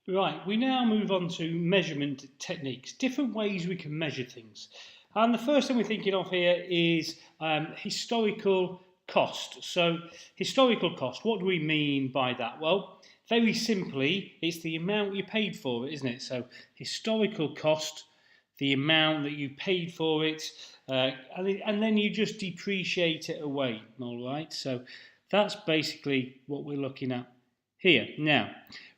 Right, we now move on to measurement techniques, different ways we can measure things. And the first thing we're thinking of here is historical cost. So, historical cost, what do we mean by that? Well, very simply, it's the amount you paid for it, isn't it? So, historical cost, the amount that you paid for it, and then you just depreciate it away, all right? So, that's basically what we're looking at here. Now,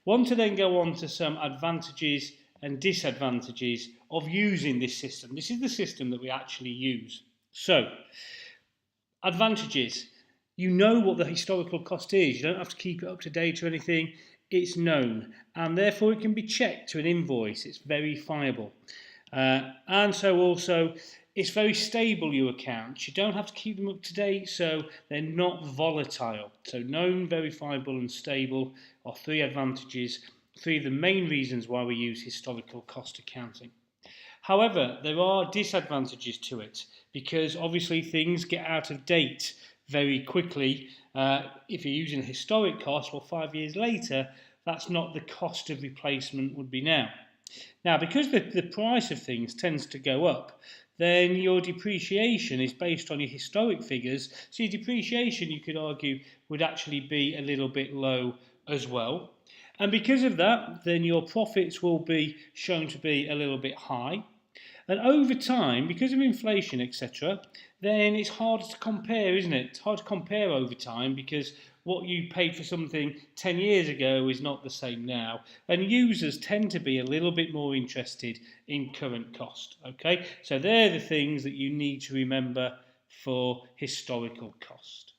want to then go on to some advantages and disadvantages of using this system. This is the system that we actually use. So, advantages. You know what the historical cost is. You don't have to keep it up to date or anything. It's known, and therefore it can be checked to an invoice. It's verifiable. And so also, it's very stable, your accounts. You don't have to keep them up to date, so they're not volatile. So known, verifiable and stable are three advantages, three of the main reasons why we use historical cost accounting. However, there are disadvantages to it because obviously things get out of date very quickly. If you're using a historic cost, well, 5 years later, that's not the cost of replacement would be now. Now, because the price of things tends to go up, then your depreciation is based on your historic figures. So your depreciation, you could argue, would actually be a little bit low as well. And because of that, then your profits will be shown to be a little bit high. And over time, because of inflation, etc., then it's hard to compare, isn't it? It's hard to compare over time because what you paid for something 10 years ago is not the same now. And users tend to be a little bit more interested in current cost. Okay, so they're the things that you need to remember for historical cost.